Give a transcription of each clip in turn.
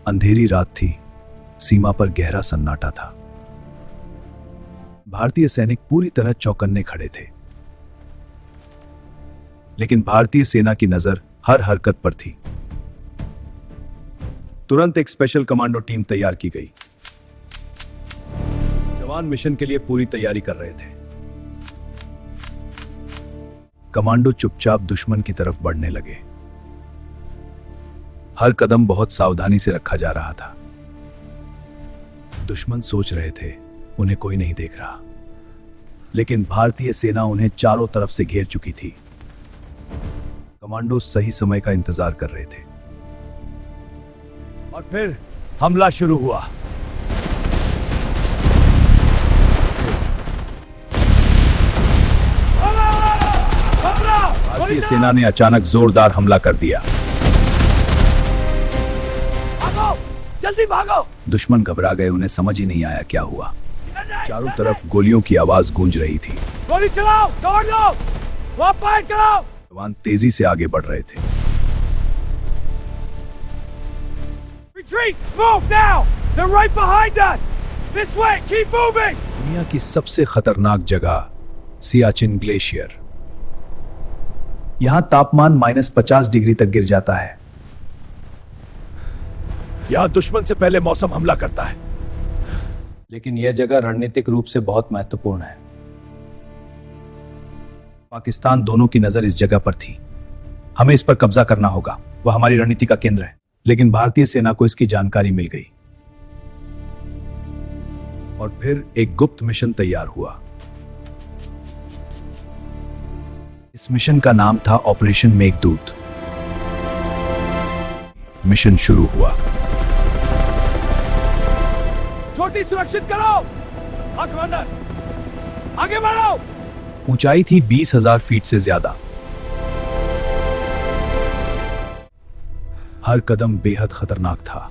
अंधेरी रात थी। सीमा पर गहरा सन्नाटा था। भारतीय सैनिक पूरी तरह चौकन्ने खड़े थे, लेकिन भारतीय सेना की नजर हर हरकत पर थी। तुरंत एक स्पेशल कमांडो टीम तैयार की गई। जवान मिशन के लिए पूरी तैयारी कर रहे थे। कमांडो चुपचाप दुश्मन की तरफ बढ़ने लगे। हर कदम बहुत सावधानी से रखा जा रहा था। दुश्मन सोच रहे थे उन्हें कोई नहीं देख रहा, लेकिन भारतीय सेना उन्हें चारों तरफ से घेर चुकी थी। कमांडो सही समय का इंतजार कर रहे थे और फिर हमला शुरू हुआ। भारतीय सेना ने अचानक जोरदार हमला कर दिया। भागो, जल्दी भागो! दुश्मन घबरा गए। उन्हें समझ ही नहीं आया क्या हुआ। चारों तरफ गोलियों की आवाज गूंज रही थी। गोली चलाओ, कवर लो, फायर करो! जवान तेजी से आगे बढ़ रहे थे। Retreat! Move now! They're right behind us! This way! Keep moving! दुनिया की सबसे खतरनाक जगह सियाचिन ग्लेशियर। यहां तापमान -50 डिग्री तक गिर जाता है। यहां दुश्मन से पहले मौसम हमला करता है, लेकिन यह जगह रणनीतिक रूप से बहुत महत्वपूर्ण है। पाकिस्तान दोनों की नजर इस जगह पर थी। हमें इस पर कब्जा करना होगा। वह हमारी रणनीति का केंद्र है। लेकिन भारतीय सेना को इसकी जानकारी मिल गई और फिर एक गुप्त मिशन तैयार हुआ। इस मिशन का नाम था ऑपरेशन मेघदूत। मिशन शुरू हुआ। छोटी सुरक्षित करो। हाँ कमांडर, आगे बढ़ो। ऊंचाई थी 20,000 फीट से ज्यादा। हर कदम बेहद खतरनाक था,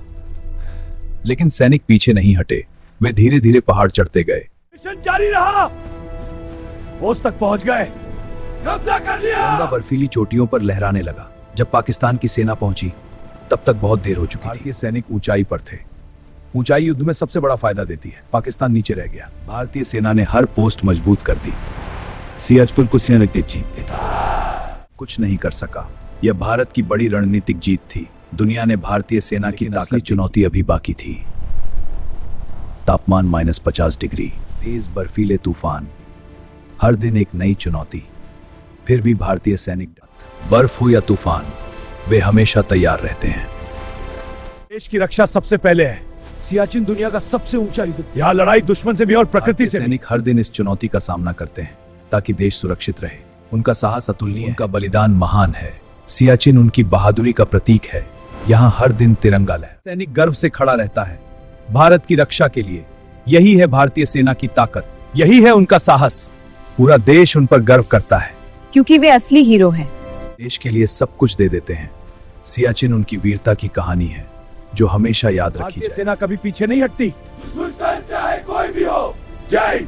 लेकिन सैनिक पीछे नहीं हटे। वे धीरे धीरे पहाड़ चढ़ते गए। मिशन जारी रहा। पोस्ट तक पहुंच गए। कब्जा कर लिया। तिरंगा बर्फीली चोटियों पर लहराने लगा। जब पाकिस्तान की सेना पहुंची, तब तक बहुत देर हो चुकी थी। भारतीय सैनिक ऊंचाई पर थे। ऊंचाई युद्ध में सबसे बड़ा फायदा देती है। पाकिस्तान नीचे रह गया। भारतीय सेना ने हर पोस्ट मजबूत कर दी। सियाचिन को कुछ नहीं कर सका। यह भारत की बड़ी रणनीतिक जीत थी। दुनिया ने भारतीय सेना की असली चुनौती अभी बाकी थी। तापमान -50 डिग्री, तेज बर्फीले तूफान, हर दिन एक नई चुनौती। फिर भी भारतीय सैनिक, बर्फ हो या तूफान, वे हमेशा तैयार रहते हैं। देश की रक्षा सबसे पहले है। सियाचिन दुनिया का सबसे ऊंचा युद्ध। यहाँ लड़ाई दुश्मन से भी और प्रकृति से। सैनिक हर दिन इस चुनौती का सामना करते हैं ताकि देश सुरक्षित रहे। उनका साहस अतुलनीय, उनका बलिदान महान है। सियाचिन उनकी बहादुरी का प्रतीक है। यहाँ हर दिन तिरंगा लहर। सैनिक गर्व से खड़ा रहता है भारत की रक्षा के लिए। यही है भारतीय सेना की ताकत, यही है उनका साहस। पूरा देश उन पर गर्व करता है, क्योंकि वे असली हीरो हैं। देश के लिए सब कुछ दे देते हैं। सियाचिन उनकी वीरता की कहानी है जो हमेशा याद रखी जाए। भारतीय सेना कभी पीछे नहीं हटती। चाहे कोई भी हो। जय